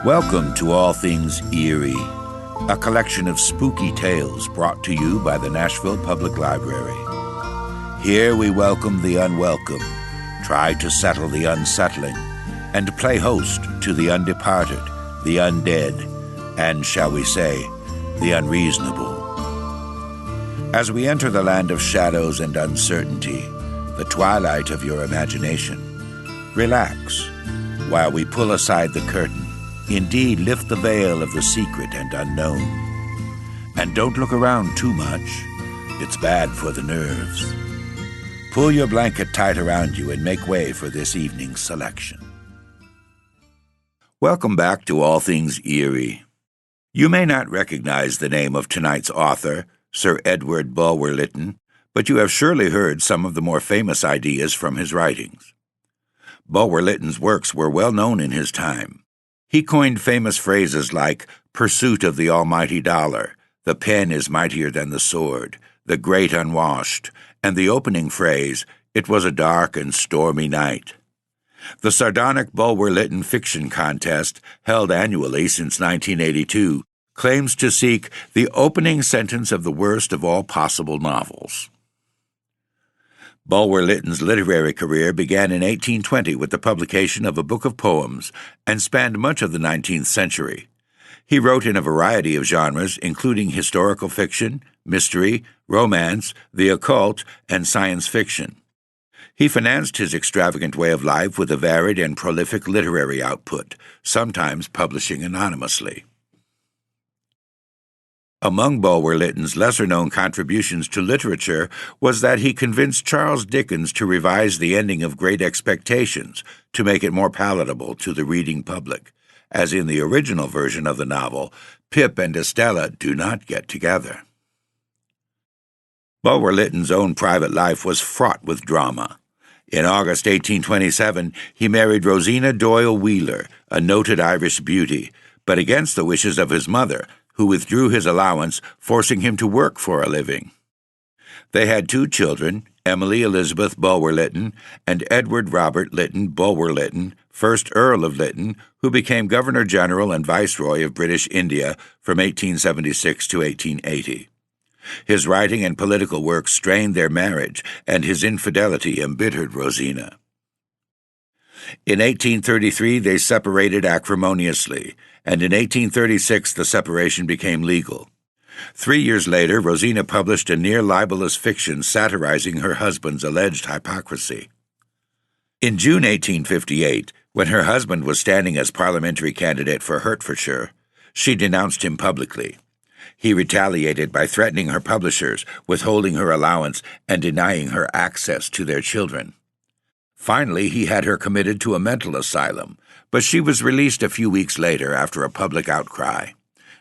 Welcome to All Things Eerie, a collection of spooky tales brought to you by the Nashville Public Library. Here we welcome the unwelcome, try to settle the unsettling, and play host to the undeparted, the undead, and, shall we say, the unreasonable. As we enter the land of shadows and uncertainty, the twilight of your imagination, relax while we pull aside the curtain. Indeed, lift the veil of the secret and unknown. And don't look around too much. It's bad for the nerves. Pull your blanket tight around you and make way for this evening's selection. Welcome back to All Things Eerie. You may not recognize the name of tonight's author, Sir Edward Bulwer-Lytton, but you have surely heard some of the more famous ideas from his writings. Bulwer-Lytton's works were well known in his time. He coined famous phrases like pursuit of the almighty dollar, the pen is mightier than the sword, the great unwashed, and the opening phrase, it was a dark and stormy night. The sardonic Bulwer-Lytton Fiction Contest, held annually since 1982, claims to seek the opening sentence of the worst of all possible novels. Bulwer-Lytton's literary career began in 1820 with the publication of a book of poems and spanned much of the 19th century. He wrote in a variety of genres, including historical fiction, mystery, romance, the occult, and science fiction. He financed his extravagant way of life with a varied and prolific literary output, sometimes publishing anonymously. Among Bulwer-Lytton's lesser-known contributions to literature was that he convinced Charles Dickens to revise the ending of Great Expectations to make it more palatable to the reading public, as in the original version of the novel, Pip and Estella do not get together. Bulwer-Lytton's own private life was fraught with drama. In August 1827, he married Rosina Doyle Wheeler, a noted Irish beauty, but against the wishes of his mother, who withdrew his allowance, forcing him to work for a living. They had two children, Emily Elizabeth Bulwer-Lytton and Edward Robert Lytton Bulwer-Lytton, 1st Earl of Lytton, who became Governor-General and Viceroy of British India from 1876 to 1880. His writing and political work strained their marriage, and his infidelity embittered Rosina. In 1833, they separated acrimoniously, and in 1836 the separation became legal. 3 years later, Rosina published a near-libelous fiction satirizing her husband's alleged hypocrisy. In June 1858, when her husband was standing as parliamentary candidate for Hertfordshire, she denounced him publicly. He retaliated by threatening her publishers, withholding her allowance, and denying her access to their children. Finally, he had her committed to a mental asylum, but she was released a few weeks later after a public outcry.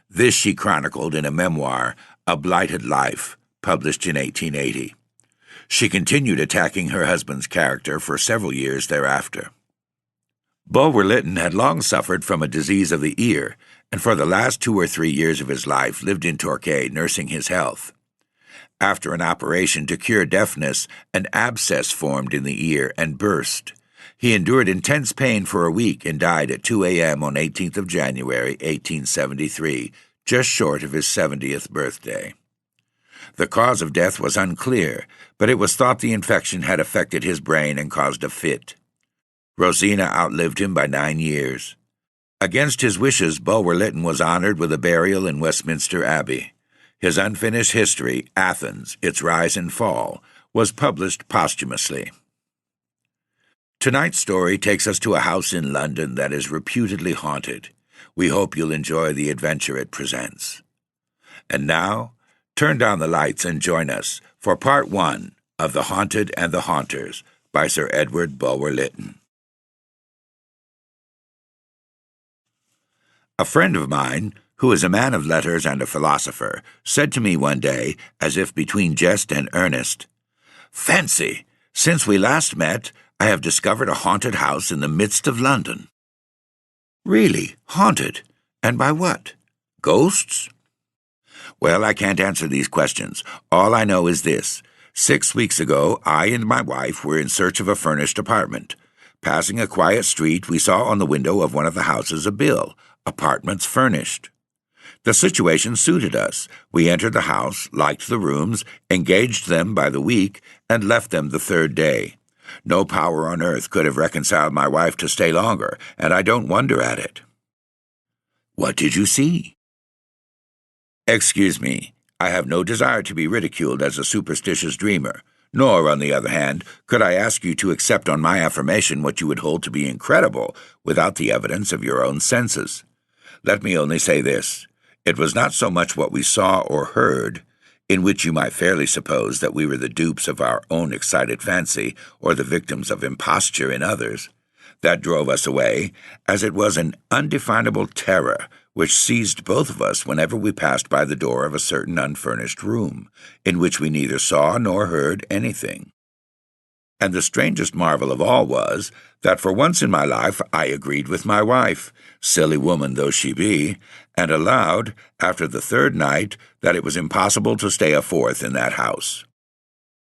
This she chronicled in a memoir, A Blighted Life, published in 1880. She continued attacking her husband's character for several years thereafter. Bulwer-Lytton had long suffered from a disease of the ear, and for the last 2 or 3 years of his life lived in Torquay nursing his health. After an operation to cure deafness, an abscess formed in the ear and burst. He endured intense pain for a week and died at 2 a.m. on 18th of January, 1873, just short of his 70th birthday. The cause of death was unclear, but it was thought the infection had affected his brain and caused a fit. Rosina outlived him by 9 years. Against his wishes, Bulwer-Lytton was honored with a burial in Westminster Abbey. His unfinished history, Athens, Its Rise and Fall, was published posthumously. Tonight's story takes us to a house in London that is reputedly haunted. We hope you'll enjoy the adventure it presents. And now, turn down the lights and join us for Part 1 of The Haunted and the Haunters by Sir Edward Bulwer-Lytton. A friend of mine, who is a man of letters and a philosopher, said to me one day, as if between jest and earnest, "Fancy, since we last met, I have discovered a haunted house in the midst of London." "Really? Haunted? And by what? Ghosts?" "Well, I can't answer these questions. All I know is this. 6 weeks ago, I and my wife were in search of a furnished apartment. Passing a quiet street, we saw on the window of one of the houses a bill, apartments furnished. The situation suited us. We entered the house, liked the rooms, engaged them by the week, and left them the third day. No power on earth could have reconciled my wife to stay longer, and I don't wonder at it. What did you see? Excuse me, I have no desire to be ridiculed as a superstitious dreamer, nor, on the other hand, could I ask you to accept on my affirmation what you would hold to be incredible without the evidence of your own senses. Let me only say this. It was not so much what we saw or heard, in which you might fairly suppose that we were the dupes of our own excited fancy or the victims of imposture in others, that drove us away, as it was an undefinable terror which seized both of us whenever we passed by the door of a certain unfurnished room, in which we neither saw nor heard anything. And the strangest marvel of all was that for once in my life I agreed with my wife, silly woman though she be, and allowed, after the third night, that it was impossible to stay a fourth in that house.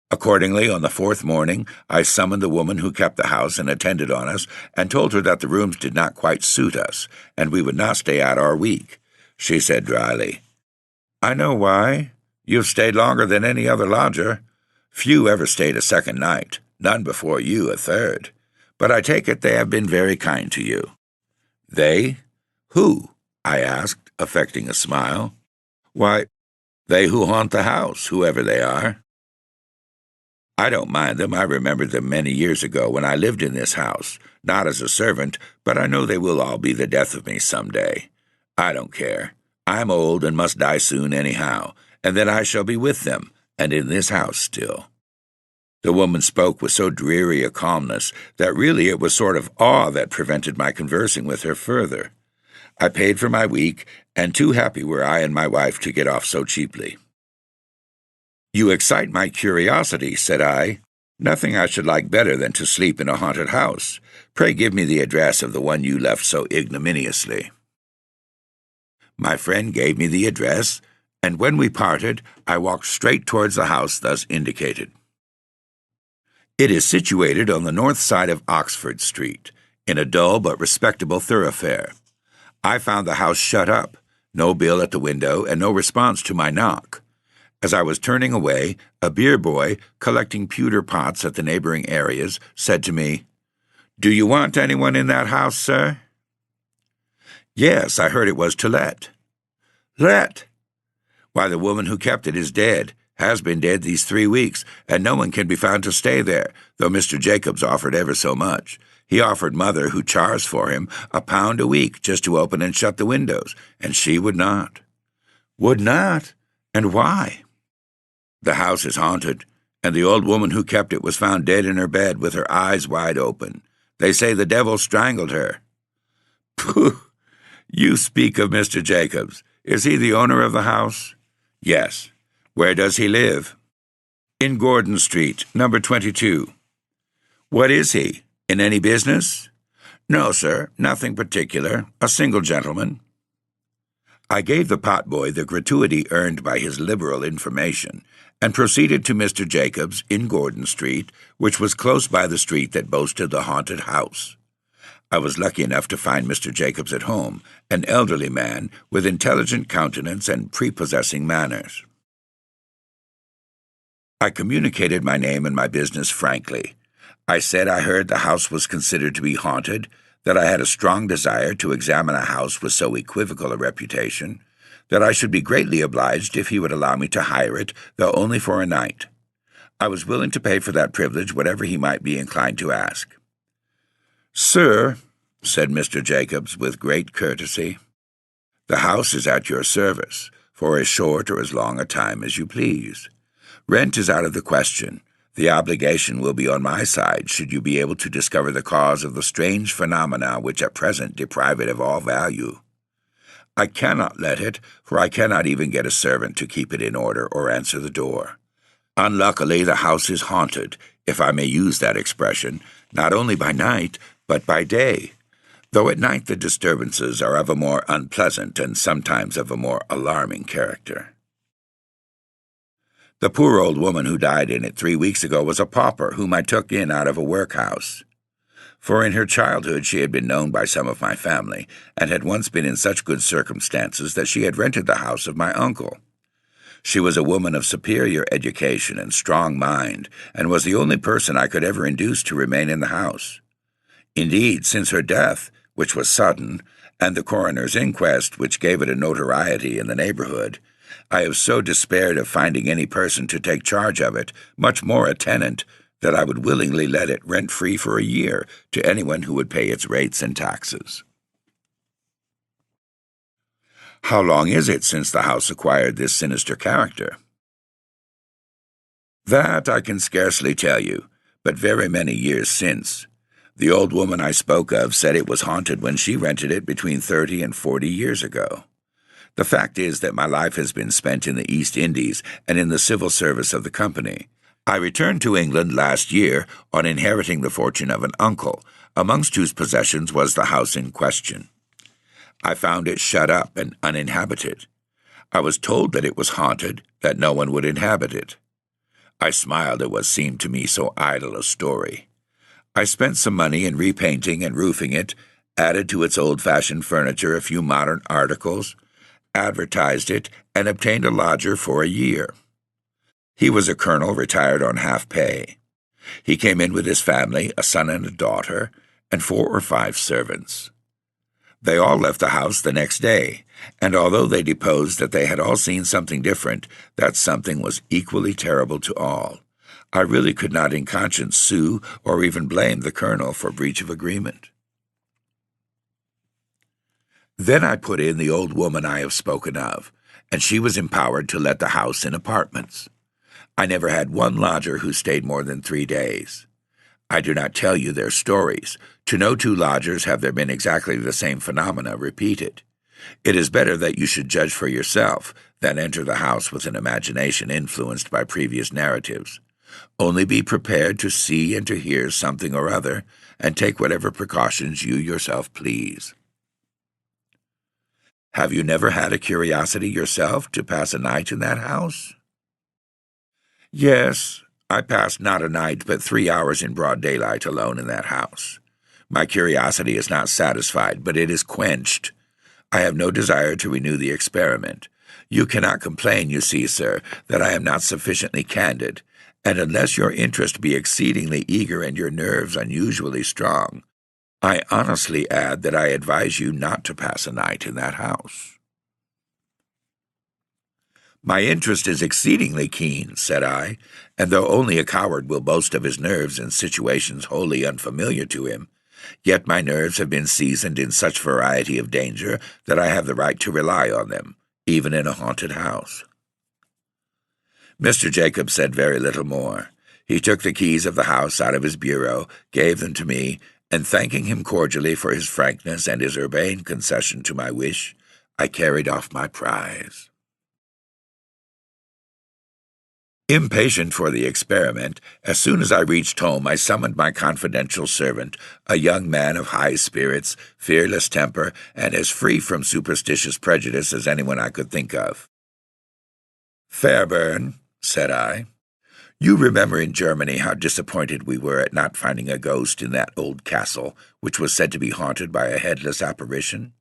Accordingly, on the fourth morning, I summoned the woman who kept the house and attended on us, and told her that the rooms did not quite suit us, and we would not stay out our week. She said dryly, "I know why. You've stayed longer than any other lodger. Few ever stayed a second night, none before you a third. But I take it they have been very kind to you." "They? Who?" I asked, affecting a smile. "Why, they who haunt the house, whoever they are." "I don't mind them. I remembered them many years ago when I lived in this house, not as a servant, but I know they will all be the death of me some day. I don't care. I'm old and must die soon anyhow, and then I shall be with them, and in this house still." The woman spoke with so dreary a calmness that really it was sort of awe that prevented my conversing with her further. I paid for my week, and too happy were I and my wife to get off so cheaply. "You excite my curiosity," said I. "Nothing I should like better than to sleep in a haunted house. Pray give me the address of the one you left so ignominiously." My friend gave me the address, and when we parted, I walked straight towards the house thus indicated. It is situated on the north side of Oxford Street, in a dull but respectable thoroughfare. I found the house shut up, no bill at the window, and no response to my knock. As I was turning away, a beer boy, collecting pewter pots at the neighboring areas, said to me, "Do you want anyone in that house, sir?" "Yes, I heard it was to let." "Let? Why, the woman who kept it is dead, has been dead these 3 weeks, and no one can be found to stay there, though Mr. Jacobs offered ever so much. He offered Mother, who chars for him, £1 a week just to open and shut the windows, and she would not." "Would not? And why?" "The house is haunted, and the old woman who kept it was found dead in her bed with her eyes wide open. They say the devil strangled her." "Pooh! You speak of Mr. Jacobs. Is he the owner of the house?" "Yes." "Where does he live?" "In Gordon Street, number 22. "What is he? In any business?" "No, sir, nothing particular. A single gentleman." I gave the potboy the gratuity earned by his liberal information, and proceeded to Mr. Jacobs in Gordon Street, which was close by the street that boasted the haunted house. I was lucky enough to find Mr. Jacobs at home, an elderly man with intelligent countenance and prepossessing manners. I communicated my name and my business frankly. I said I heard the house was considered to be haunted, that I had a strong desire to examine a house with so equivocal a reputation, that I should be greatly obliged if he would allow me to hire it, though only for a night. I was willing to pay for that privilege whatever he might be inclined to ask. "Sir," said Mr. Jacobs with great courtesy, "the house is at your service, for as short or as long a time as you please. Rent is out of the question. The obligation will be on my side should you be able to discover the cause of the strange phenomena which at present deprive it of all value. I cannot let it, for I cannot even get a servant to keep it in order or answer the door. Unluckily, the house is haunted, if I may use that expression, not only by night, but by day, though at night the disturbances are of a more unpleasant and sometimes of a more alarming character. The poor old woman who died in it 3 weeks ago was a pauper whom I took in out of a workhouse. for in her childhood she had been known by some of my family, and had once been in such good circumstances that she had rented the house of my uncle. She was a woman of superior education and strong mind, and was the only person I could ever induce to remain in the house. Indeed, since her death, which was sudden, and the coroner's inquest, which gave it a notoriety in the neighborhood, I have so despaired of finding any person to take charge of it, much more a tenant, that I would willingly let it rent-free for a year to anyone who would pay its rates and taxes. How long is it since the house acquired this sinister character? That I can scarcely tell you, but very many years since. The old woman I spoke of said it was haunted when she rented it between 30 and 40 years ago. The fact is that my life has been spent in the East Indies and in the civil service of the company. I returned to England last year on inheriting the fortune of an uncle, amongst whose possessions was the house in question. I found it shut up and uninhabited. I was told that it was haunted, that no one would inhabit it. I smiled at what seemed to me so idle a story. I spent some money in repainting and roofing it, added to its old-fashioned furniture a few modern articles, advertised it, and obtained a lodger for a year. He was a colonel retired on half pay. He came in with his family, a son and a daughter, and 4 or 5 servants. They all left the house the next day, and although they deposed that they had all seen something different, that something was equally terrible to all. I really could not in conscience sue or even blame the colonel for breach of agreement. Then I put in the old woman I have spoken of, and she was empowered to let the house in apartments. I never had one lodger who stayed more than 3 days. I do not tell you their stories. To no 2 lodgers have there been exactly the same phenomena repeated. It is better that you should judge for yourself than enter the house with an imagination influenced by previous narratives. Only be prepared to see and to hear something or other, and take whatever precautions you yourself please. Have you never had a curiosity yourself to pass a night in that house? Yes, I passed not a night but 3 hours in broad daylight alone in that house. My curiosity is not satisfied, but it is quenched. I have no desire to renew the experiment. You cannot complain, you see, sir, that I am not sufficiently candid, and unless your interest be exceedingly eager and your nerves unusually strong, I honestly add that I advise you not to pass a night in that house. My interest is exceedingly keen, said I, and though only a coward will boast of his nerves in situations wholly unfamiliar to him, yet my nerves have been seasoned in such variety of danger that I have the right to rely on them, even in a haunted house. Mr. Jacob said very little more. He took the keys of the house out of his bureau, gave them to me, and thanking him cordially for his frankness and his urbane concession to my wish, I carried off my prize. Impatient for the experiment, as soon as I reached home I summoned my confidential servant, a young man of high spirits, fearless temper, and as free from superstitious prejudice as anyone I could think of. "Fairburn," said I, "you remember in Germany how disappointed we were at not finding a ghost in that old castle, which was said to be haunted by a headless apparition?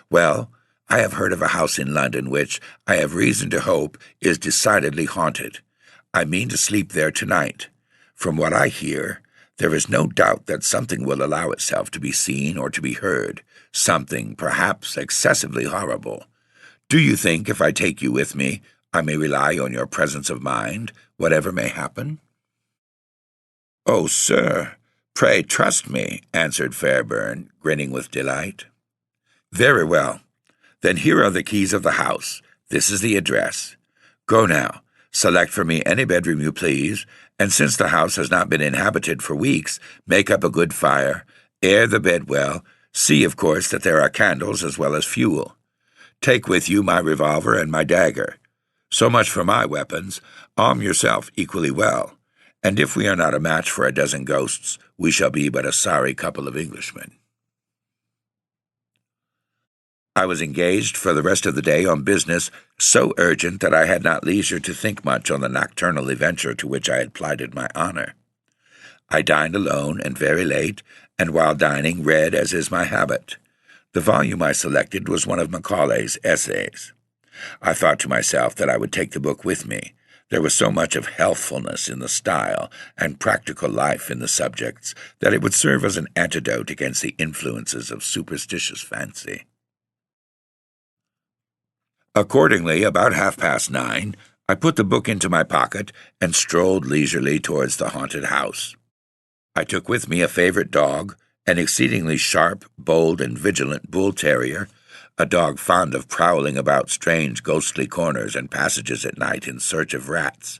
Well, I have heard of a house in London which, I have reason to hope, is decidedly haunted. I mean to sleep there tonight. From what I hear, there is no doubt that something will allow itself to be seen or to be heard, something, perhaps, excessively horrible. Do you think, if I take you with me, I may rely on your presence of mind, whatever may happen?" "Oh, sir, pray trust me," answered Fairburn, grinning with delight. "Very well. Then here are the keys of the house. This is the address. Go now. Select for me any bedroom you please, and since the house has not been inhabited for weeks, make up a good fire, air the bed well, see, of course, that there are candles as well as fuel. Take with you my revolver and my dagger. So much for my weapons. Arm yourself equally well, and if we are not a match for a dozen ghosts, we shall be but a sorry couple of Englishmen." I was engaged for the rest of the day on business so urgent that I had not leisure to think much on the nocturnal adventure to which I had plighted my honor. I dined alone and very late, and while dining read as is my habit. The volume I selected was one of Macaulay's essays. I thought to myself that I would take the book with me. There was so much of healthfulness in the style and practical life in the subjects that it would serve as an antidote against the influences of superstitious fancy. Accordingly, about 9:30, I put the book into my pocket and strolled leisurely towards the haunted house. I took with me a favorite dog, an exceedingly sharp, bold, and vigilant bull-terrier, a dog fond of prowling about strange ghostly corners and passages at night in search of rats,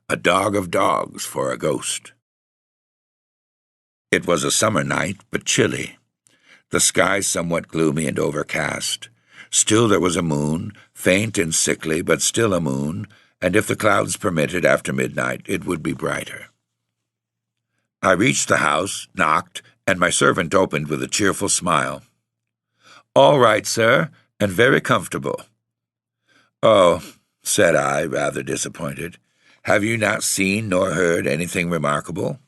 a dog of dogs for a ghost. It was a summer night, but chilly. The sky somewhat gloomy and overcast. Still there was a moon, faint and sickly, but still a moon, and if the clouds permitted after midnight, it would be brighter. I reached the house, knocked, and my servant opened with a cheerful smile. "All right, sir, and very comfortable." "Oh," said I, rather disappointed. "Have you not seen nor heard anything remarkable?"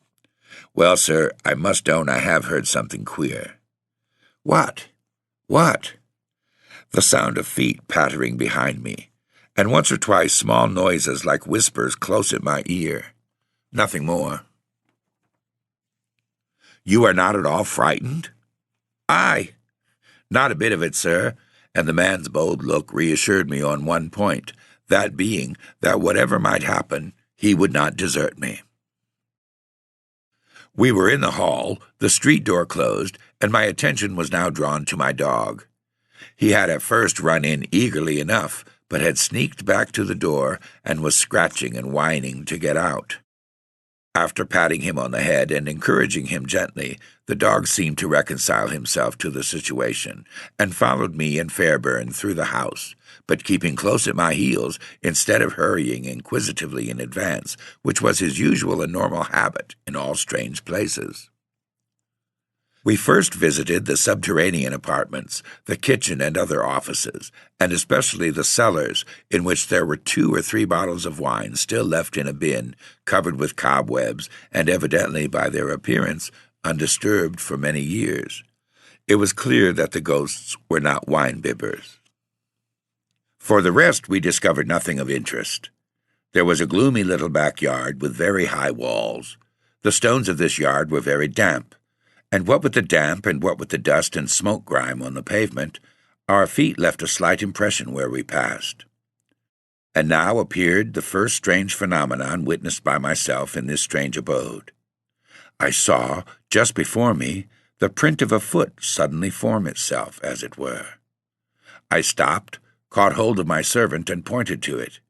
"Well, sir, I must own I have heard something queer." "What? What?" The sound of feet pattering behind me, and once or twice small noises like whispers close at my ear. Nothing more. "You are not at all frightened?" "I? Not a bit of it, sir," and the man's bold look reassured me on one point, that being that whatever might happen, he would not desert me. We were in the hall, the street door closed, and my attention was now drawn to my dog. He had at first run in eagerly enough, but had sneaked back to the door and was scratching and whining to get out. After patting him on the head and encouraging him gently, the dog seemed to reconcile himself to the situation, and followed me and Fairburn through the house, but keeping close at my heels instead of hurrying inquisitively in advance, which was his usual and normal habit in all strange places. We first visited the subterranean apartments, the kitchen and other offices, and especially the cellars, in which there were 2 or 3 bottles of wine still left in a bin, covered with cobwebs, and evidently, by their appearance, undisturbed for many years. It was clear that the ghosts were not wine-bibbers. For the rest, we discovered nothing of interest. There was a gloomy little backyard with very high walls. The stones of this yard were very damp, and what with the damp and what with the dust and smoke grime on the pavement, our feet left a slight impression where we passed. And now appeared the first strange phenomenon witnessed by myself in this strange abode. I saw, just before me, the print of a foot suddenly form itself, as it were. I stopped, caught hold of my servant, and pointed to it.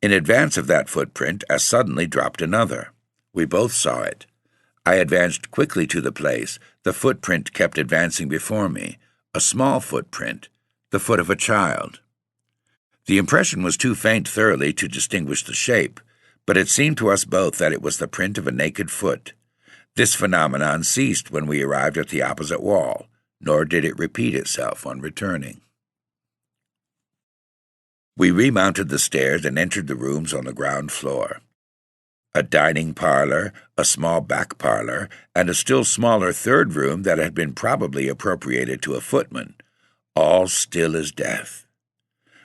In advance of that footprint, as suddenly dropped another. We both saw it. I advanced quickly to the place. The footprint kept advancing before me, a small footprint, the foot of a child. The impression was too faint thoroughly to distinguish the shape, but it seemed to us both that it was the print of a naked foot. This phenomenon ceased when we arrived at the opposite wall, nor did it repeat itself on returning. We remounted the stairs and entered the rooms on the ground floor. A dining parlor, a small back parlor, and a still smaller third room that had been probably appropriated to a footman, all still as death.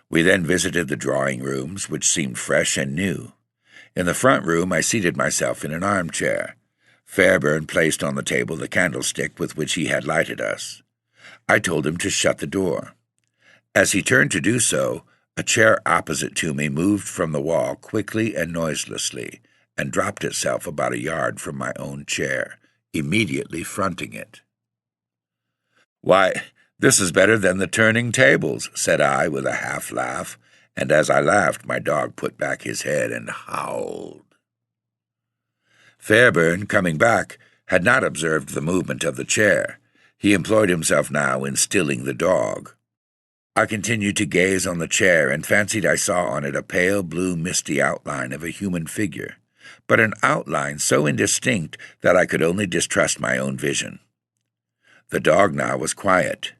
We then visited the drawing rooms, which seemed fresh and new. In the front room I seated myself in an armchair. Fairburn placed on the table the candlestick with which he had lighted us. I told him to shut the door. As he turned to do so, a chair opposite to me moved from the wall quickly and noiselessly, and dropped itself about a yard from my own chair, immediately fronting it. "Why, this is better than the turning tables," said I with a half-laugh, and as I laughed my dog put back his head and howled. Fairburn, coming back, had not observed the movement of the chair. He employed himself now in stilling the dog. I continued to gaze on the chair and fancied I saw on it a pale blue misty outline of a human figure, but an outline so indistinct that I could only distrust my own vision. The dog now was quiet.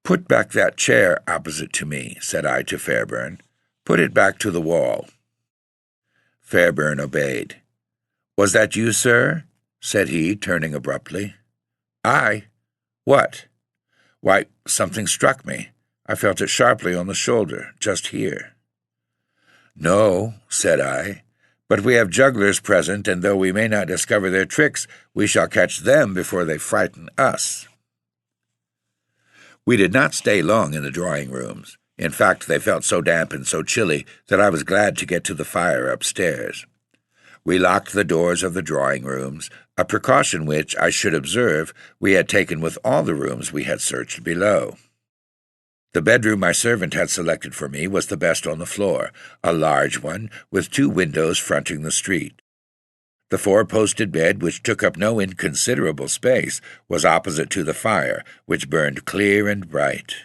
"Put back that chair opposite to me," said I to Fairburn. "Put it back to the wall." Fairburn obeyed. "Was that you, sir?" said he, turning abruptly. "I? What?" "Why, something struck me. I felt it sharply on the shoulder, just here." "No," said I, "but we have jugglers present, and though we may not discover their tricks, we shall catch them before they frighten us." We did not stay long in the drawing-rooms. In fact, they felt so damp and so chilly that I was glad to get to the fire upstairs. We locked the doors of the drawing-rooms, a precaution which, I should observe, we had taken with all the rooms we had searched below. The bedroom my servant had selected for me was the best on the floor, a large one with 2 windows fronting the street. The 4-posted bed, which took up no inconsiderable space, was opposite to the fire, which burned clear and bright.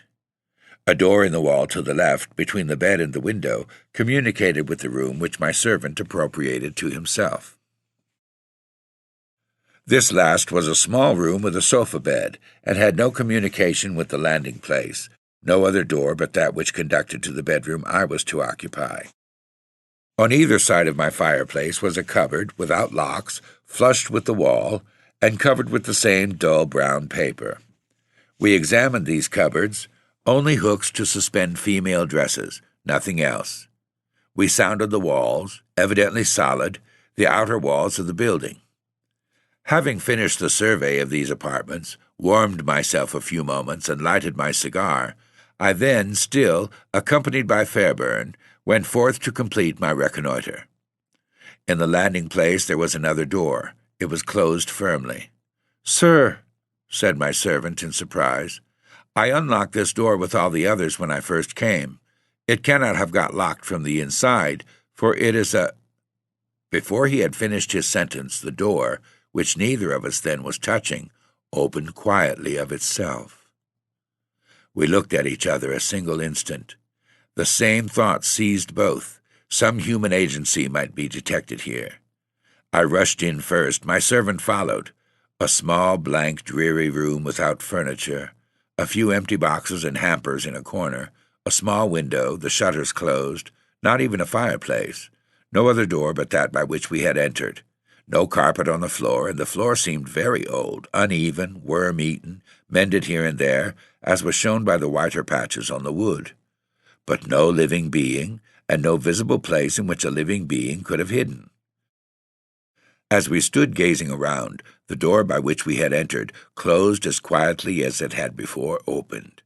A door in the wall to the left, between the bed and the window, communicated with the room which my servant appropriated to himself. This last was a small room with a sofa bed, and had no communication with the landing place, no other door but that which conducted to the bedroom I was to occupy. On either side of my fireplace was a cupboard, without locks, flushed with the wall, and covered with the same dull brown paper. We examined these cupboards, only hooks to suspend female dresses, nothing else. We sounded the walls, evidently solid, the outer walls of the building. Having finished the survey of these apartments, warmed myself a few moments, and lighted my cigar, I then, still accompanied by Fairburn, went forth to complete my reconnoitre. In the landing place there was another door. It was closed firmly. "Sir," said my servant in surprise, "I unlocked this door with all the others when I first came. It cannot have got locked from the inside, for it is a—" Before he had finished his sentence, the door, which neither of us then was touching, opened quietly of itself. We looked at each other a single instant. The same thought seized both. Some human agency might be detected here. I rushed in first. My servant followed. A small, blank, dreary room without furniture, a few empty boxes and hampers in a corner, a small window, the shutters closed, not even a fireplace, no other door but that by which we had entered, no carpet on the floor, and the floor seemed very old, uneven, worm-eaten, mended here and there, as was shown by the whiter patches on the wood. But no living being, and no visible place in which a living being could have hidden. As we stood gazing around, the door by which we had entered closed as quietly as it had before opened.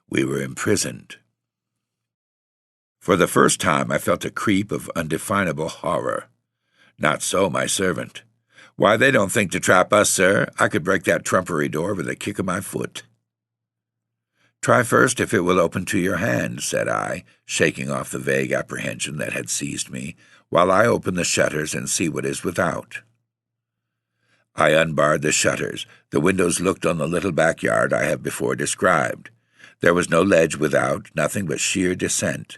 We were imprisoned. For the first time I felt a creep of undefinable horror. Not so my servant. "Why, they don't think to trap us, sir. I could break that trumpery door with a kick of my foot." "Try first if it will open to your hand," said I, shaking off the vague apprehension that had seized me, "while I open the shutters and see what is without." I unbarred the shutters. The windows looked on the little backyard I have before described. There was no ledge without, nothing but sheer descent.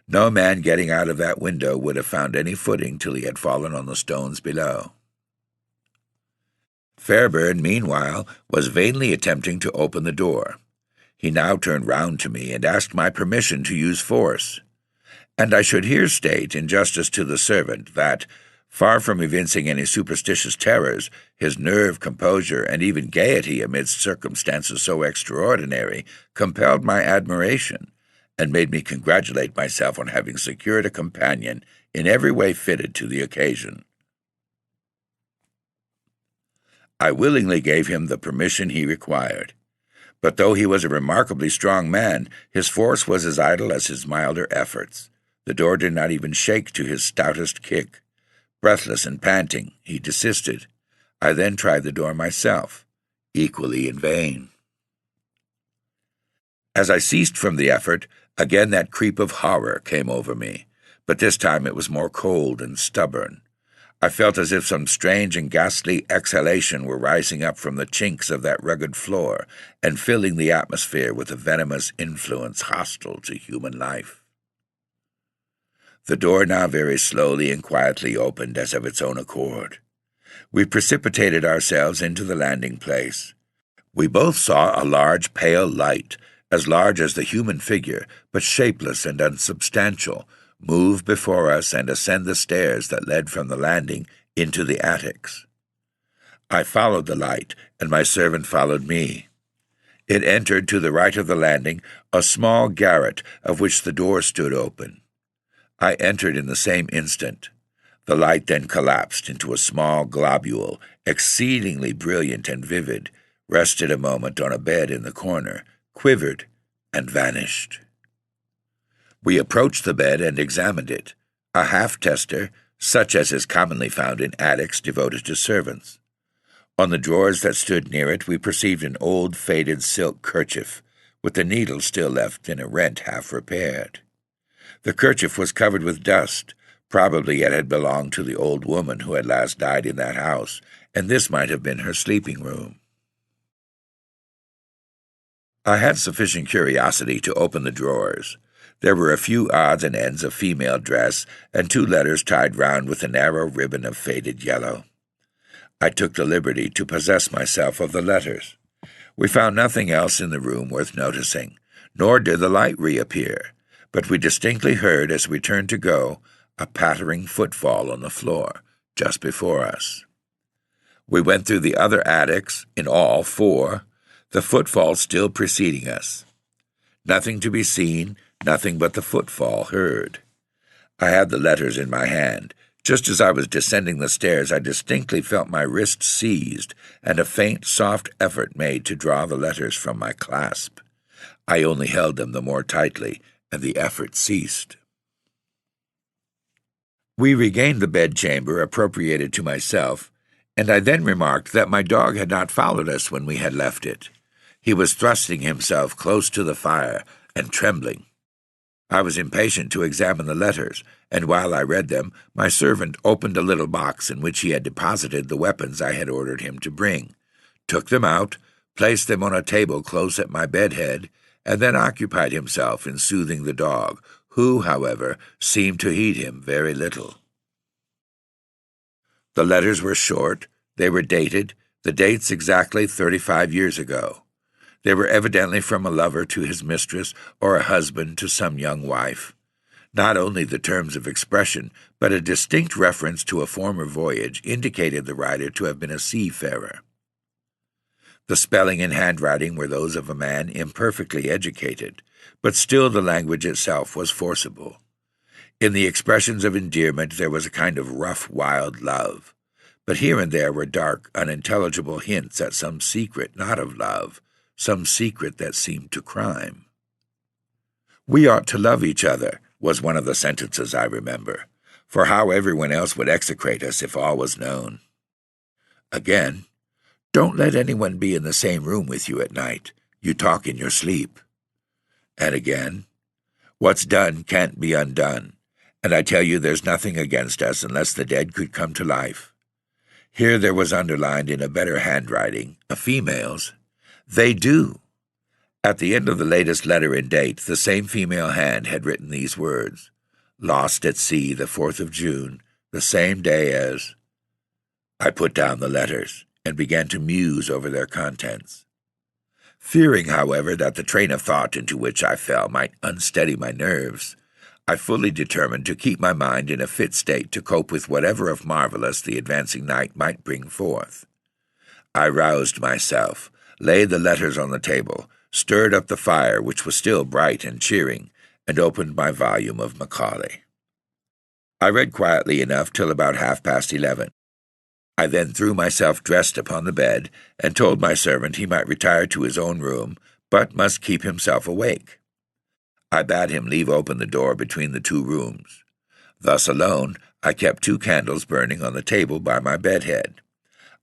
No man getting out of that window would have found any footing till he had fallen on the stones below. Fairburn, meanwhile, was vainly attempting to open the door. He now turned round to me and asked my permission to use force. And I should here state, in justice to the servant, that, far from evincing any superstitious terrors, his nerve, composure, and even gaiety amidst circumstances so extraordinary compelled my admiration, and made me congratulate myself on having secured a companion in every way fitted to the occasion. I willingly gave him the permission he required. But though he was a remarkably strong man, his force was as idle as his milder efforts. The door did not even shake to his stoutest kick. Breathless and panting, he desisted. I then tried the door myself, equally in vain. As I ceased from the effort, again that creep of horror came over me, but this time it was more cold and stubborn. I felt as if some strange and ghastly exhalation were rising up from the chinks of that rugged floor and filling the atmosphere with a venomous influence hostile to human life. The door now very slowly and quietly opened as of its own accord. We precipitated ourselves into the landing place. We both saw a large pale light, as large as the human figure, but shapeless and unsubstantial, move before us and ascend the stairs that led from the landing into the attics. I followed the light, and my servant followed me. It entered, to the right of the landing, a small garret of which the door stood open. I entered in the same instant. The light then collapsed into a small globule, exceedingly brilliant and vivid, rested a moment on a bed in the corner, quivered, and vanished. We approached the bed and examined it, a half-tester, such as is commonly found in attics devoted to servants. On the drawers that stood near it we perceived an old faded silk kerchief, with the needle still left in a rent half repaired. The kerchief was covered with dust. Probably it had belonged to the old woman who had last died in that house, and this might have been her sleeping room. I had sufficient curiosity to open the drawers. There were a few odds and ends of female dress, and 2 letters tied round with a narrow ribbon of faded yellow. I took the liberty to possess myself of the letters. We found nothing else in the room worth noticing, nor did the light reappear, but we distinctly heard, as we turned to go, a pattering footfall on the floor, just before us. We went through the other attics, in all 4, the footfall still preceding us. Nothing to be seen, nothing but the footfall heard. I had the letters in my hand. Just as I was descending the stairs, I distinctly felt my wrist seized, and a faint, soft effort made to draw the letters from my clasp. I only held them the more tightly, and the effort ceased. We regained the bedchamber appropriated to myself, and I then remarked that my dog had not followed us when we had left it. He was thrusting himself close to the fire and trembling. I was impatient to examine the letters, and while I read them, my servant opened a little box in which he had deposited the weapons I had ordered him to bring, took them out, placed them on a table close at my bedhead, and then occupied himself in soothing the dog, who, however, seemed to heed him very little. The letters were short, they were dated, the dates exactly 35 years ago. They were evidently from a lover to his mistress, or a husband to some young wife. Not only the terms of expression, but a distinct reference to a former voyage indicated the writer to have been a seafarer. The spelling and handwriting were those of a man imperfectly educated, but still the language itself was forcible. In the expressions of endearment there was a kind of rough, wild love, but here and there were dark, unintelligible hints at some secret not of love, some secret that seemed to crime. "We ought to love each other," was one of the sentences I remember, for how everyone else would execrate us if all was known. Again, "Don't let anyone be in the same room with you at night. You talk in your sleep." And again, "What's done can't be undone, and I tell you there's nothing against us unless the dead could come to life." Here there was underlined in a better handwriting, a female's, "They do." At the end of the latest letter in date, the same female hand had written these words, "Lost at sea the 4th of June, the same day as—" I put down the letters and began to muse over their contents. Fearing, however, that the train of thought into which I fell might unsteady my nerves, I fully determined to keep my mind in a fit state to cope with whatever of marvelous the advancing night might bring forth. I roused myself, laid the letters on the table, stirred up the fire, which was still bright and cheering, and opened my volume of Macaulay. I read quietly enough till about 11:30. I then threw myself dressed upon the bed, and told my servant he might retire to his own room, but must keep himself awake. I bade him leave open the door between the 2 rooms. Thus alone, I kept 2 candles burning on the table by my bedhead.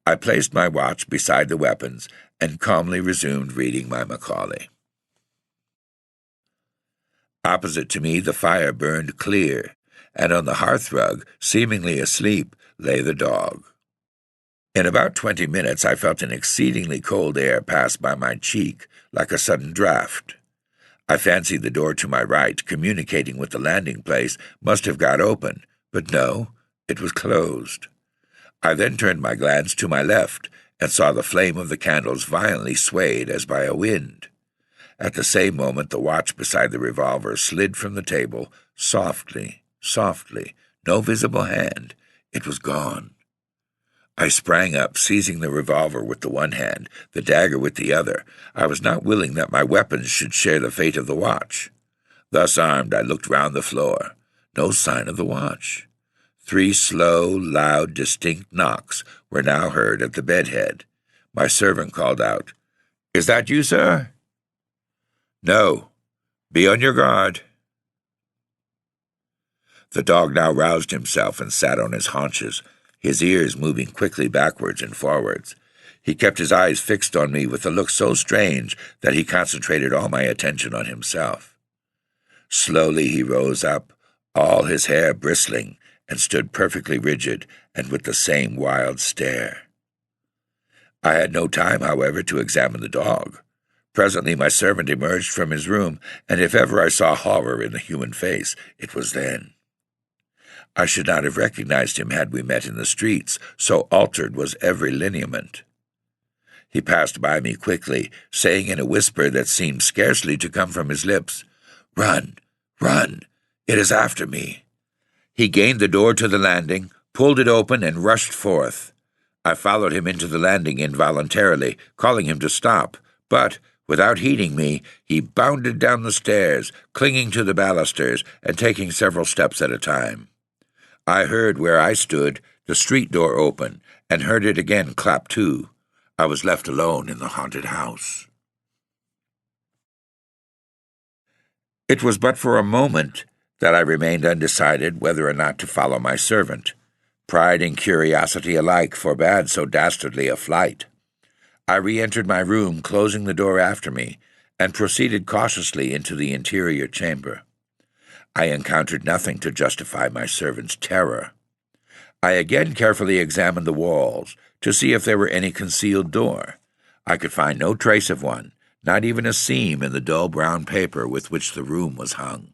I placed my watch beside the weapons, and calmly resumed reading my Macaulay. Opposite to me the fire burned clear, and on the hearthrug, seemingly asleep, lay the dog. In about 20 minutes I felt an exceedingly cold air pass by my cheek, like a sudden draught. I fancied the door to my right, communicating with the landing place, must have got open, but no, it was closed. I then turned my glance to my left, and saw the flame of the candles violently swayed as by a wind. At the same moment the watch beside the revolver slid from the table, softly, softly, no visible hand. It was gone. I sprang up, seizing the revolver with the one hand, the dagger with the other. I was not willing that my weapons should share the fate of the watch. Thus armed, I looked round the floor. No sign of the watch. 3 slow, loud, distinct knocks were now heard at the bedhead. My servant called out, "Is that you, sir?" "No. Be on your guard." The dog now roused himself and sat on his haunches, his ears moving quickly backwards and forwards. He kept his eyes fixed on me with a look so strange that he concentrated all my attention on himself. Slowly he rose up, all his hair bristling, and stood perfectly rigid and with the same wild stare. I had no time, however, to examine the dog. Presently my servant emerged from his room, and if ever I saw horror in the human face, it was then. I should not have recognized him had we met in the streets, so altered was every lineament. He passed by me quickly, saying in a whisper that seemed scarcely to come from his lips, "Run, run, it is after me." He gained the door to the landing, pulled it open, and rushed forth. I followed him into the landing involuntarily, calling him to stop, but, without heeding me, he bounded down the stairs, clinging to the balusters and taking several steps at a time. I heard, where I stood, the street door open, and heard it again clap to. I was left alone in the haunted house. It was but for a moment that I remained undecided whether or not to follow my servant. Pride and curiosity alike forbade so dastardly a flight. I re-entered my room, closing the door after me, and proceeded cautiously into the interior chamber. I encountered nothing to justify my servant's terror. I again carefully examined the walls to see if there were any concealed door. I could find no trace of one, not even a seam in the dull brown paper with which the room was hung.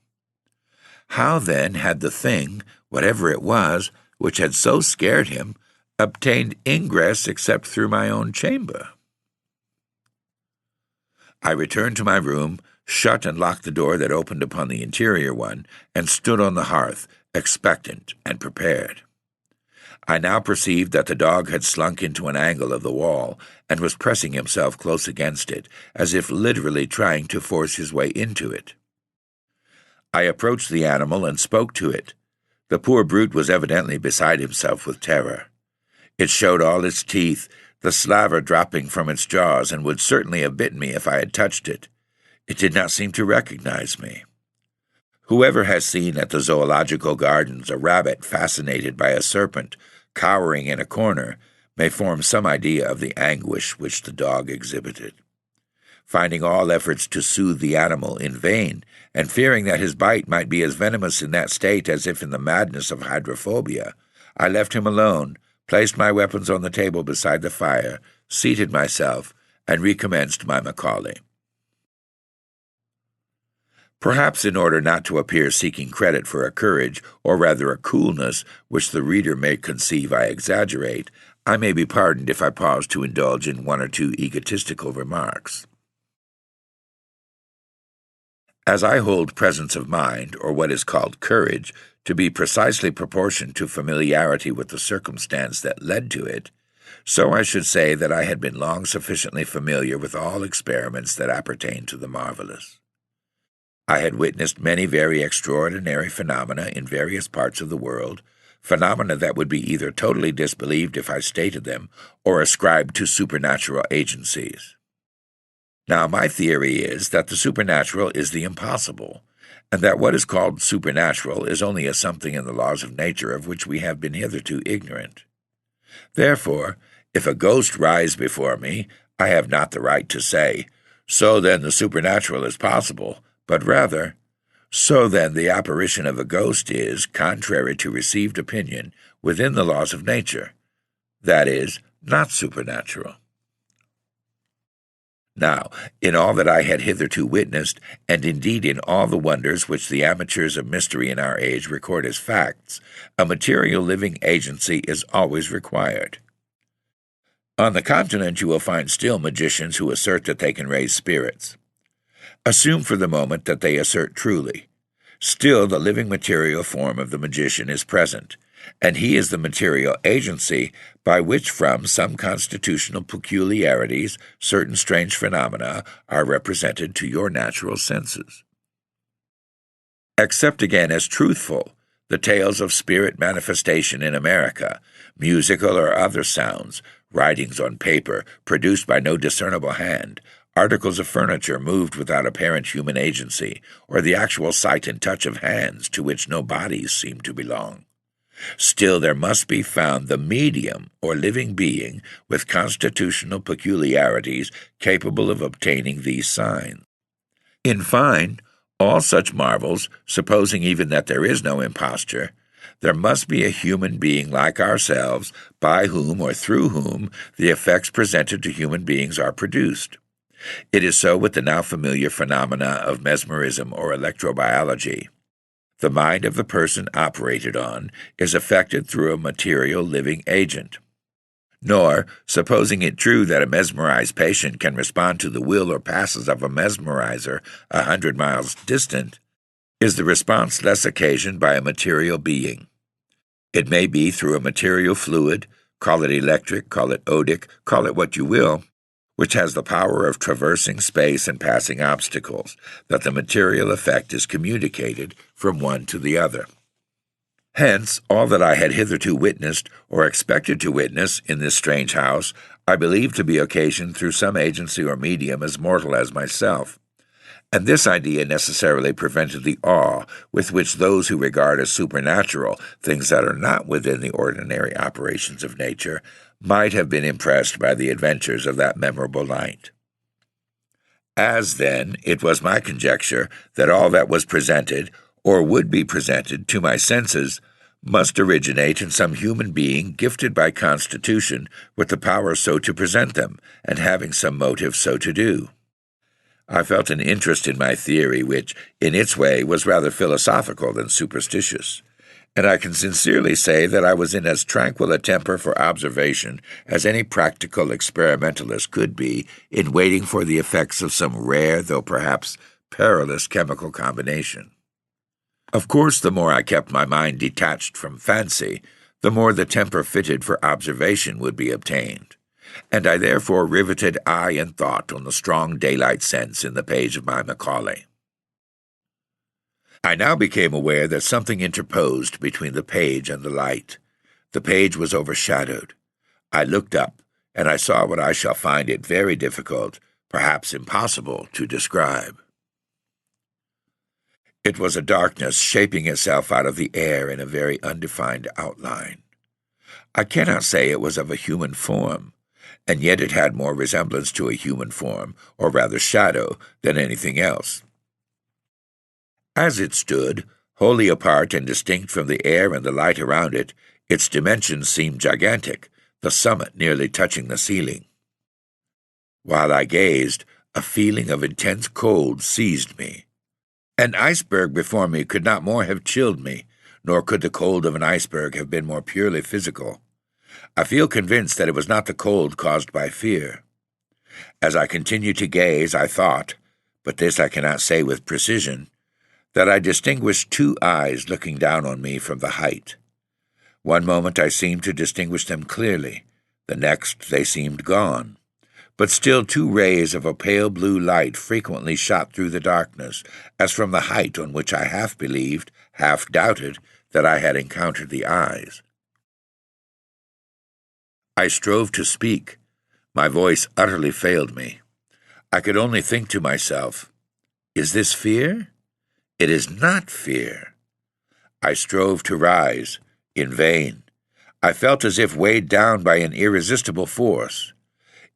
How, then, had the thing, whatever it was, which had so scared him, obtained ingress except through my own chamber? I returned to my room, shut and locked the door that opened upon the interior one, and stood on the hearth, expectant and prepared. I now perceived that the dog had slunk into an angle of the wall and was pressing himself close against it, as if literally trying to force his way into it. I approached the animal and spoke to it. The poor brute was evidently beside himself with terror. It showed all its teeth, the slaver dropping from its jaws, and would certainly have bitten me if I had touched it. It did not seem to recognize me. Whoever has seen at the zoological gardens a rabbit fascinated by a serpent cowering in a corner may form some idea of the anguish which the dog exhibited. Finding all efforts to soothe the animal in vain, and fearing that his bite might be as venomous in that state as if in the madness of hydrophobia, I left him alone, placed my weapons on the table beside the fire, seated myself, and recommenced my Macaulay. Perhaps in order not to appear seeking credit for a courage, or rather a coolness, which the reader may conceive I exaggerate, I may be pardoned if I pause to indulge in 1 or 2 egotistical remarks. As I hold presence of mind, or what is called courage, to be precisely proportioned to familiarity with the circumstance that led to it, so I should say that I had been long sufficiently familiar with all experiments that appertain to the marvelous. I had witnessed many very extraordinary phenomena in various parts of the world, phenomena that would be either totally disbelieved if I stated them, or ascribed to supernatural agencies. Now, my theory is that the supernatural is the impossible, and that what is called supernatural is only a something in the laws of nature of which we have been hitherto ignorant. Therefore, if a ghost rise before me, I have not the right to say, "So then the supernatural is possible," but rather, "So then the apparition of a ghost is, contrary to received opinion, within the laws of nature, that is, not supernatural." Now, in all that I had hitherto witnessed, and indeed in all the wonders which the amateurs of mystery in our age record as facts, a material living agency is always required. On the continent you will find still magicians who assert that they can raise spirits. Assume for the moment that they assert truly. Still the living material form of the magician is present, and he is the material agency by which from some constitutional peculiarities certain strange phenomena are represented to your natural senses. Accept again as truthful the tales of spirit manifestation in America, musical or other sounds, writings on paper produced by no discernible hand, articles of furniture moved without apparent human agency, or the actual sight and touch of hands to which no bodies seem to belong. Still there must be found the medium or living being with constitutional peculiarities capable of obtaining these signs. In fine, all such marvels, supposing even that there is no imposture, there must be a human being like ourselves by whom or through whom the effects presented to human beings are produced. It is so with the now familiar phenomena of mesmerism or electrobiology. The mind of the person operated on is affected through a material living agent. Nor, supposing it true that a mesmerized patient can respond to the will or passes of a mesmerizer 100 miles distant, is the response less occasioned by a material being. It may be through a material fluid, call it electric, call it odic, call it what you will, which has the power of traversing space and passing obstacles, that the material effect is communicated from one to the other. Hence, all that I had hitherto witnessed, or expected to witness, in this strange house, I believed to be occasioned through some agency or medium as mortal as myself, and this idea necessarily prevented the awe with which those who regard as supernatural things that are not within the ordinary operations of nature might have been impressed by the adventures of that memorable night. As, then, it was my conjecture that all that was presented, or would be presented, to my senses, must originate in some human being gifted by constitution with the power so to present them, and having some motive so to do. I felt an interest in my theory which, in its way, was rather philosophical than superstitious, and I can sincerely say that I was in as tranquil a temper for observation as any practical experimentalist could be in waiting for the effects of some rare, though perhaps perilous, chemical combination. Of course, the more I kept my mind detached from fancy, the more the temper fitted for observation would be obtained, and I therefore riveted eye and thought on the strong daylight sense in the page of my Macaulay. I now became aware that something interposed between the page and the light. The page was overshadowed. I looked up, and I saw what I shall find it very difficult, perhaps impossible, to describe. It was a darkness shaping itself out of the air in a very undefined outline. I cannot say it was of a human form, and yet it had more resemblance to a human form, or rather shadow, than anything else. As it stood, wholly apart and distinct from the air and the light around it, its dimensions seemed gigantic, the summit nearly touching the ceiling. While I gazed, a feeling of intense cold seized me. An iceberg before me could not more have chilled me, nor could the cold of an iceberg have been more purely physical. I feel convinced that it was not the cold caused by fear. As I continued to gaze, I thought, but this I cannot say with precision, that I distinguished two eyes looking down on me from the height. One moment I seemed to distinguish them clearly, the next they seemed gone. But still 2 rays of a pale blue light frequently shot through the darkness, as from the height on which I half believed, half doubted, that I had encountered the eyes. I strove to speak. My voice utterly failed me. I could only think to myself, "Is this fear? It is not fear." I strove to rise, in vain. I felt as if weighed down by an irresistible force.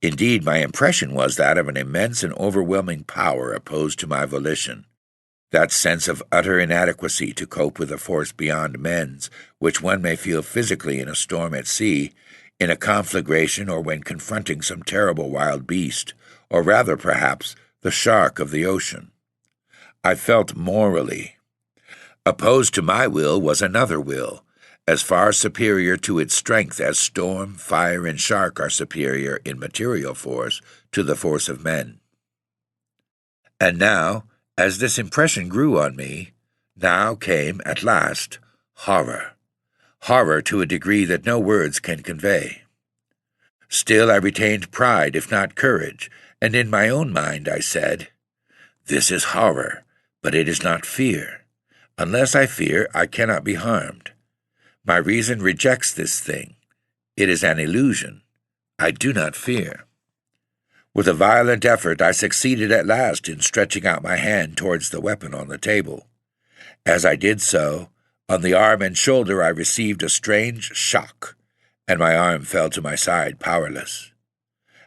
Indeed, my impression was that of an immense and overwhelming power opposed to my volition, that sense of utter inadequacy to cope with a force beyond men's, which one may feel physically in a storm at sea, in a conflagration, or when confronting some terrible wild beast, or rather, perhaps, the shark of the ocean. I felt morally. Opposed to my will was another will, as far superior to its strength as storm, fire, and shark are superior in material force to the force of men. And now, as this impression grew on me, now came, at last, horror. horror to a degree that no words can convey. Still I retained pride, if not courage, and in my own mind I said, "This is horror, but it is not fear. Unless I fear, I cannot be harmed. My reason rejects this thing. It is an illusion. I do not fear." With a violent effort, I succeeded at last in stretching out my hand towards the weapon on the table. As I did so, on the arm and shoulder I received a strange shock, and my arm fell to my side powerless.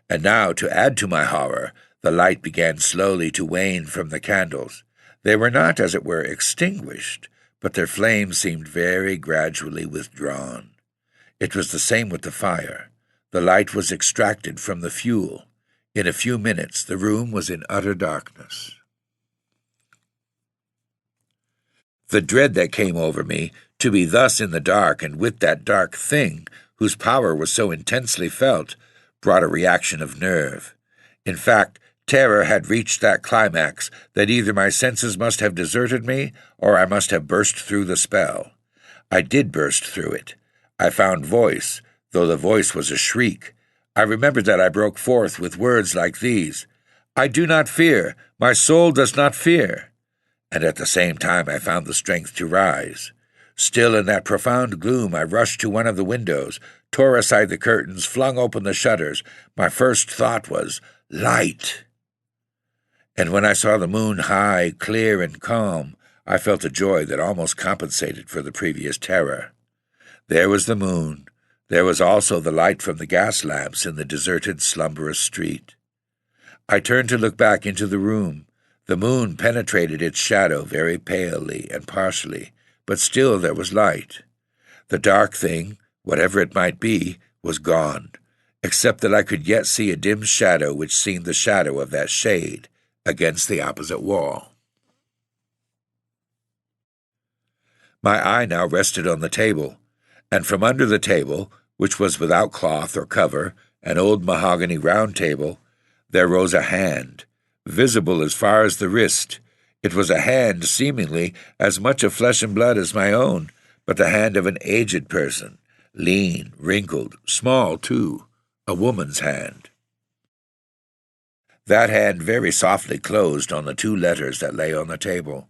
And now, to add to my horror, the light began slowly to wane from the candles. They were not, as it were, extinguished, but their flame seemed very gradually withdrawn. It was the same with the fire. The light was extracted from the fuel. In a few minutes the room was in utter darkness. The dread that came over me, to be thus in the dark and with that dark thing, whose power was so intensely felt, brought a reaction of nerve. In fact, terror had reached that climax that either my senses must have deserted me or I must have burst through the spell. I did burst through it. I found voice, though the voice was a shriek. I remembered that I broke forth with words like these, "I do not fear, my soul does not fear." And at the same time I found the strength to rise. Still in that profound gloom I rushed to one of the windows, tore aside the curtains, flung open the shutters. My first thought was, light. And when I saw the moon high, clear, and calm, I felt a joy that almost compensated for the previous terror. There was the moon. There was also the light from the gas lamps in the deserted, slumberous street. I turned to look back into the room. The moon penetrated its shadow very palely and partially, but still there was light. The dark thing, whatever it might be, was gone, except that I could yet see a dim shadow which seemed the shadow of that shade against the opposite wall. My eye now rested on the table, and from under the table, which was without cloth or cover, an old mahogany round table, there rose a hand, visible as far as the wrist. It was a hand seemingly as much of flesh and blood as my own, but the hand of an aged person, lean, wrinkled, small too, a woman's hand. That hand very softly closed on the 2 letters that lay on the table.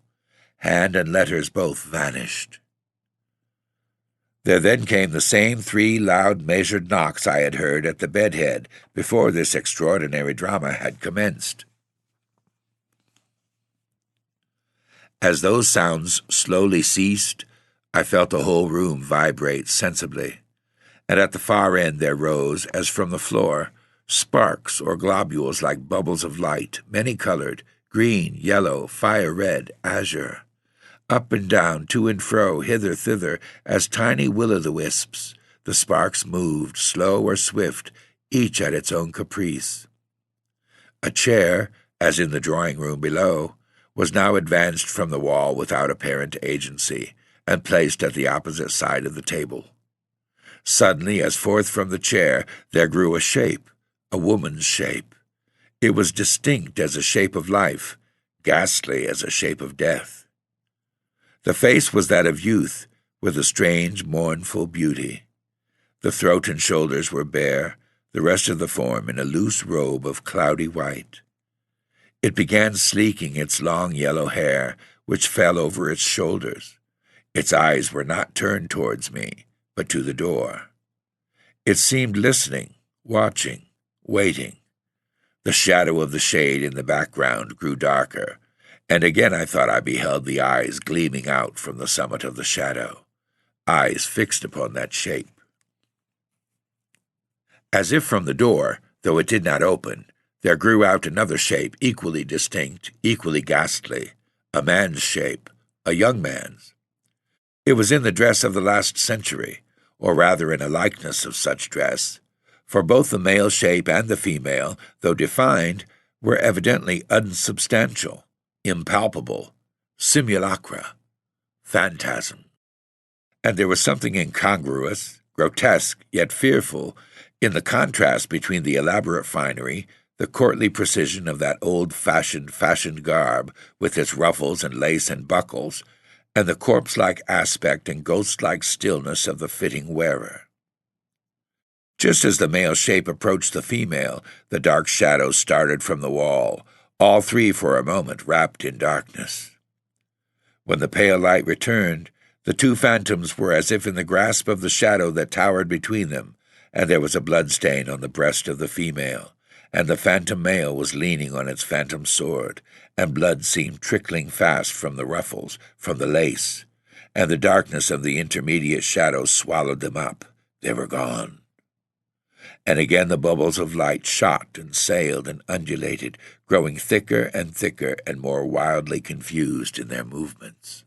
Hand and letters both vanished. There then came the same 3 loud measured knocks I had heard at the bedhead before this extraordinary drama had commenced. As those sounds slowly ceased, I felt the whole room vibrate sensibly, and at the far end there rose, as from the floor, sparks or globules like bubbles of light, many-colored, green, yellow, fire-red, azure. Up and down, to and fro, hither, thither, as tiny will-o'-the-wisps, the sparks moved, slow or swift, each at its own caprice. A chair, as in the drawing-room below, was now advanced from the wall without apparent agency, and placed at the opposite side of the table. Suddenly, as forth from the chair, there grew a shape, a woman's shape. It was distinct as a shape of life, ghastly as a shape of death. The face was that of youth, with a strange, mournful beauty. The throat and shoulders were bare, the rest of the form in a loose robe of cloudy white. It began sleeking its long yellow hair, which fell over its shoulders. Its eyes were not turned towards me, but to the door. It seemed listening, watching, waiting. The shadow of the shade in the background grew darker, and again I thought I beheld the eyes gleaming out from the summit of the shadow, eyes fixed upon that shape. As if from the door, though it did not open, there grew out another shape equally distinct, equally ghastly, a man's shape, a young man's. It was in the dress of the last century, or rather in a likeness of such dress, for both the male shape and the female, though defined, were evidently unsubstantial, impalpable, simulacra, phantasm. And there was something incongruous, grotesque, yet fearful, in the contrast between the elaborate finery, the courtly precision of that old-fashioned garb with its ruffles and lace and buckles, and the corpse-like aspect and ghost-like stillness of the fitting wearer. Just as the male shape approached the female, the dark shadows started from the wall, all three for a moment wrapped in darkness. When the pale light returned, the two phantoms were as if in the grasp of the shadow that towered between them, and there was a blood-stain on the breast of the female, and the phantom male was leaning on its phantom sword, and blood seemed trickling fast from the ruffles, from the lace, and the darkness of the intermediate shadows swallowed them up. They were gone. And again the bubbles of light shot and sailed and undulated, growing thicker and more wildly confused in their movements.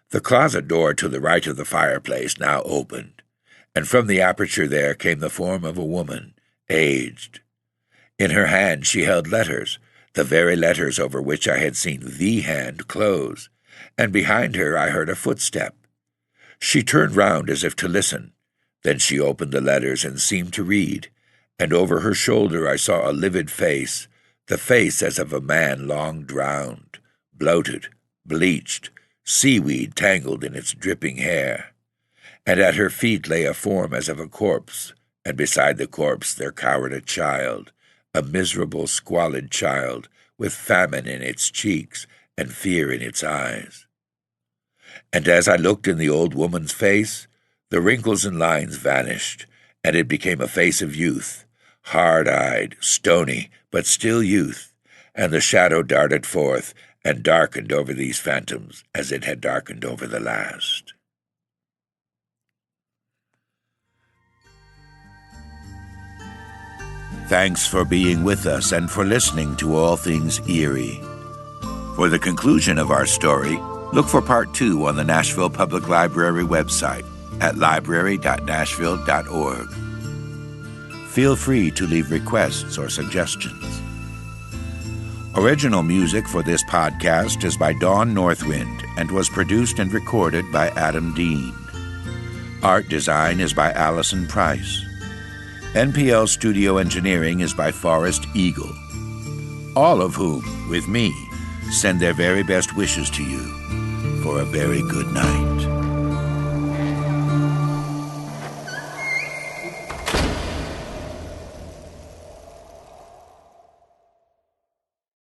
The closet door to the right of the fireplace now opened, and from the aperture there came the form of a woman, aged. In her hand she held letters, the very letters over which I had seen the hand close, and behind her I heard a footstep. She turned round as if to listen. Then she opened the letters and seemed to read, and over her shoulder I saw a livid face, the face as of a man long drowned, bloated, bleached, seaweed tangled in its dripping hair. And at her feet lay a form as of a corpse, and beside the corpse there cowered a child, a miserable, squalid child, with famine in its cheeks and fear in its eyes. And as I looked in the old woman's face, the wrinkles and lines vanished, and it became a face of youth, hard-eyed, stony, but still youth, and the shadow darted forth and darkened over these phantoms as it had darkened over the last. Thanks for being with us and for listening to All Things Eerie. For the conclusion of our story, look for Part 2 on the Nashville Public Library website at library.nashville.org. Feel free to leave requests or suggestions. Original music for this podcast is by Dawn Northwind and was produced and recorded by Adam Dean. Art design is by Allison Price. NPL studio engineering is by Forrest Eagle. All of whom, with me, send their very best wishes to you for a very good night.